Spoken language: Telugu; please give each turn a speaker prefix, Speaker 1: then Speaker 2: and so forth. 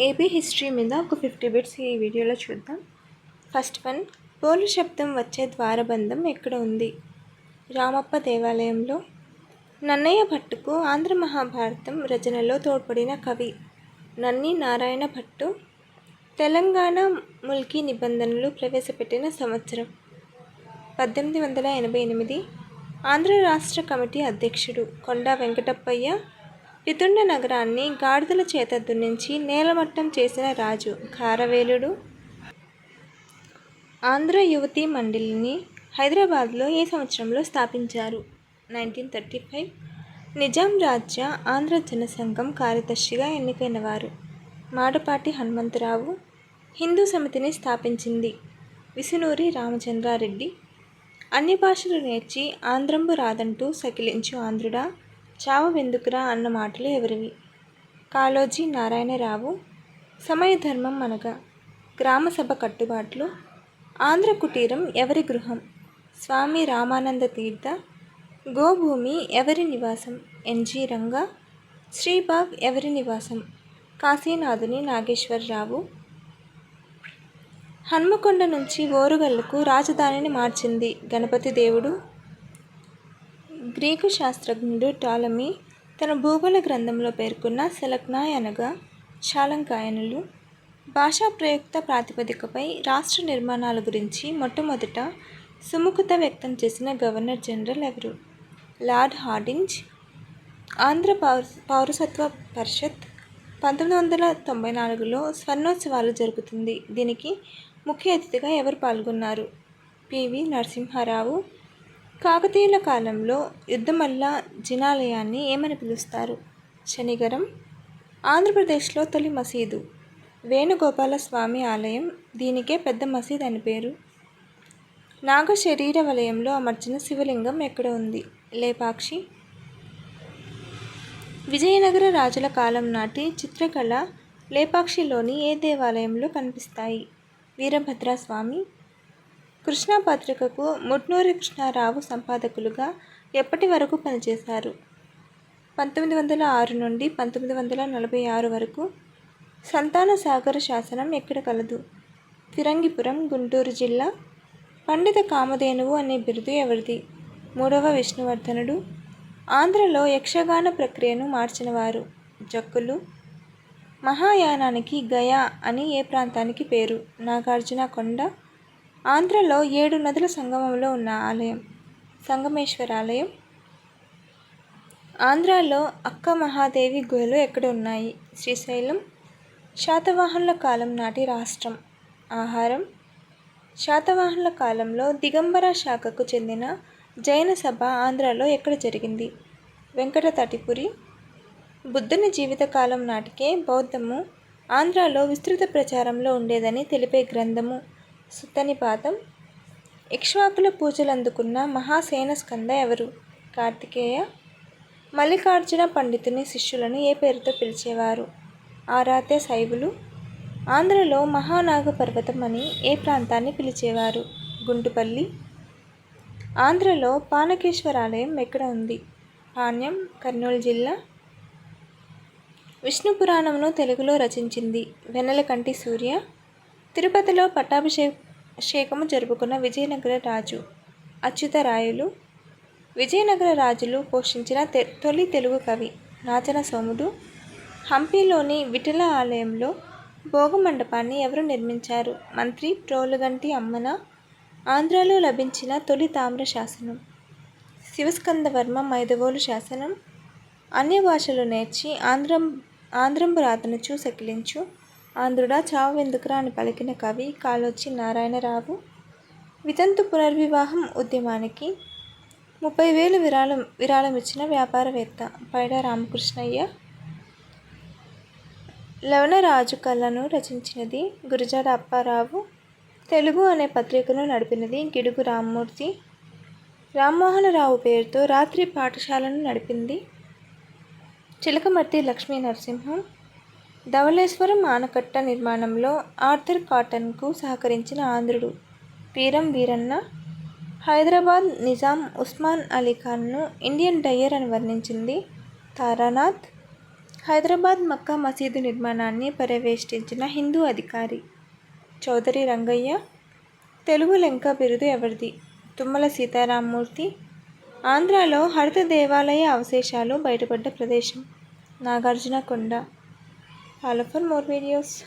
Speaker 1: ఏపీ హిస్టరీ మీద ఒక 50 బిట్స్ ఈ వీడియోలో చూద్దాం. ఫస్ట్ వన్, పోలు శబ్దం వచ్చే ద్వారబంధం ఎక్కడ ఉంది? రామప్ప దేవాలయంలో. నన్నయ్య భట్టుకు ఆంధ్ర మహాభారతం రచనలో తోడ్పడిన కవి నన్ని నారాయణ భట్టు. తెలంగాణ ముల్కీ నిబంధనలు ప్రవేశపెట్టిన సంవత్సరం 1888. ఆంధ్ర రాష్ట్ర కమిటీ అధ్యక్షుడు కొండా వెంకటప్పయ్య. వితుండ నగరాన్ని గాడిదల చేత దున్నించి నేలమట్టం చేసిన రాజు ఖారవేలుడు. ఆంధ్ర యువతీ మండలిని హైదరాబాద్లో ఏ సంవత్సరంలో స్థాపించారు? 1935. నిజాం రాజ్య ఆంధ్ర జనసంఘం కార్యదర్శిగా ఎన్నికైనవారు మాడపాటి హనుమంతరావు. హిందూ సమితిని స్థాపించింది విసునూరి రామచంద్రారెడ్డి. అన్ని భాషలు నేర్చి ఆంధ్రంబు రాదంటూ సకిలించు ఆంధ్రుడా చావవెందుకురా అన్న మాటలు ఎవరివి? కాళోజీ నారాయణరావు. సమయధర్మం అనగా గ్రామసభ కట్టుబాట్లు. ఆంధ్ర కుటీరం ఎవరి గృహం? స్వామి రామానంద తీర్థ. గోభూమి ఎవరి నివాసం? ఎన్జి రంగా. శ్రీబాగ్ ఎవరి నివాసం? కాశీనాథుని నాగేశ్వరరావు. హన్మకొండ నుంచి ఓరుగల్లుకు రాజధానిని మార్చింది గణపతి దేవుడు. గ్రీకు శాస్త్రజ్ఞుడు టాలమీ తన భూగోళ గ్రంథంలో పేర్కొన్న సెలక్నాయ్ అనగా చాలంకాయనులు. భాషా ప్రయుక్త ప్రాతిపదికపై రాష్ట్ర నిర్మాణాల గురించి మొట్టమొదట సుముఖత వ్యక్తం చేసిన గవర్నర్ జనరల్ ఎవరు? Lord Hardinge. ఆంధ్ర పౌరసత్వ పరిషత్ 1994లో స్వర్ణోత్సవాలు జరుగుతుంది. దీనికి ముఖ్య అతిథిగా ఎవరు పాల్గొన్నారు? పివి నరసింహారావు. కాకతీయుల కాలంలో యుద్ధమల్ల జినాలయాన్ని ఏమని పిలుస్తారు? శనిగరం. ఆంధ్రప్రదేశ్లో తొలి మసీదు వేణుగోపాల స్వామి ఆలయం. దీనికే పెద్ద మసీద్ అని పేరు. నాగ శరీర వలయంలో అమర్చిన శివలింగం ఎక్కడ ఉంది? లేపాక్షి. విజయనగర రాజుల కాలం నాటి చిత్రకళ లేపాక్షిలోని ఏ దేవాలయంలో కనిపిస్తాయి? వీరభద్రస్వామి. కృష్ణా పత్రికకు ముట్నూరి కృష్ణారావు సంపాదకులుగా ఎప్పటి వరకు పనిచేశారు? 1906 నుండి 1946 వరకు. సంతాన సాగర శాసనం ఎక్కడ కలదు? ఫిరంగిపురం, గుంటూరు జిల్లా. పండిత కామధేనువు అనే బిరుదు ఎవరిది? 3వ విష్ణువర్ధనుడు. ఆంధ్రలో యక్షగాన ప్రక్రియను మార్చినవారు? జక్కులు. మహాయానానికి గయా అని ఏ ప్రాంతానికి పేరు? నాగార్జున కొండ. ఆంధ్రలో 7 నదుల సంగమంలో ఉన్న ఆలయం? సంగమేశ్వరాలయం. ఆంధ్రాలో అక్క మహాదేవి గుహలు ఎక్కడ ఉన్నాయి? శ్రీశైలం. శాతవాహనుల కాలం నాటి రాష్ట్రం? ఆహారం. శాతవాహనుల కాలంలో దిగంబర శాఖకు చెందిన జైన సభ ఆంధ్రాలో ఎక్కడ జరిగింది? వెంకటతటిపురి. బుద్ధుని జీవితకాలం నాటికే బౌద్ధము ఆంధ్రాలో విస్తృత ప్రచారంలో ఉండేదని తెలిపే గ్రంథము సుత్తనిపాతం. ఇక్ష్వాకుల పూజలందుకున్న మహాసేన స్కంద ఎవరు? కార్తికేయ. మల్లికార్జున పండితుని శిష్యులను ఏ పేరుతో పిలిచేవారు? ఆరాధ్య శైవులు. ఆంధ్రలో మహానాగ పర్వతం అని ఏ ప్రాంతాన్ని పిలిచేవారు? గుంటుపల్లి. ఆంధ్రలో పానకేశ్వరాలయం ఎక్కడ ఉంది? పాణ్యం, కర్నూలు జిల్లా. విష్ణు పురాణమును తెలుగులో రచించింది వెన్నెలకంటి సూర్య. తిరుపతిలో పట్టాభిషేకము జరుపుకున్న విజయనగర రాజు అచ్యుతరాయలు. విజయనగర రాజులు పోషించిన తొలి తెలుగు కవి నాచన సోముడు. హంపీలోని విఠల ఆలయంలో భోగమండపాన్ని ఎవరు నిర్మించారు? మంత్రి ప్రోలుగంటి అమ్మన. ఆంధ్రాలో లభించిన తొలి తామ్ర శాసనం శివస్కందవర్మ మైదవోలు శాసనం. అన్య భాషలు నేర్చి ఆంధ్రంబు రాతనుచు సకిలించు ఆంధ్రుడా చావెందుకురా అని పలికిన కవి కాళోజీ నారాయణరావు. వితంతు పునర్వివాహం ఉద్యమానికి 30,000 విరాళమిచ్చిన వ్యాపారవేత్త పైడా రామకృష్ణయ్య. లవణరాజు కళను రచించినది గురజాడ అప్పారావు. తెలుగు అనే పత్రికను నడిపినది గిడుగు రామ్మూర్తి. రామ్మోహనరావు పేరుతో రాత్రి పాఠశాలను నడిపింది చిలకమర్తి లక్ష్మీ నరసింహం. ధవళేశ్వరం ఆనకట్ట నిర్మాణంలో ఆర్థర్ కాటన్కు సహకరించిన ఆంధ్రుడు వీరం వీరన్న. హైదరాబాద్ నిజాం ఉస్మాన్ అలీ ఖాన్ను ఇండియన్ డయ్యర్ అని వర్ణించింది తారానాథ్. హైదరాబాద్ మక్కా మసీదు నిర్మాణాన్ని పర్యవేక్షించిన హిందూ అధికారి చౌదరి రంగయ్య. తెలుగు లెంక బిరుదు ఎవరిది? తుమ్మల సీతారామమూర్తి. ఆంధ్రాలో హరిత దేవాలయ అవశేషాలు బయటపడ్డ ప్రదేశం Nagarjunakonda. Follow for more videos.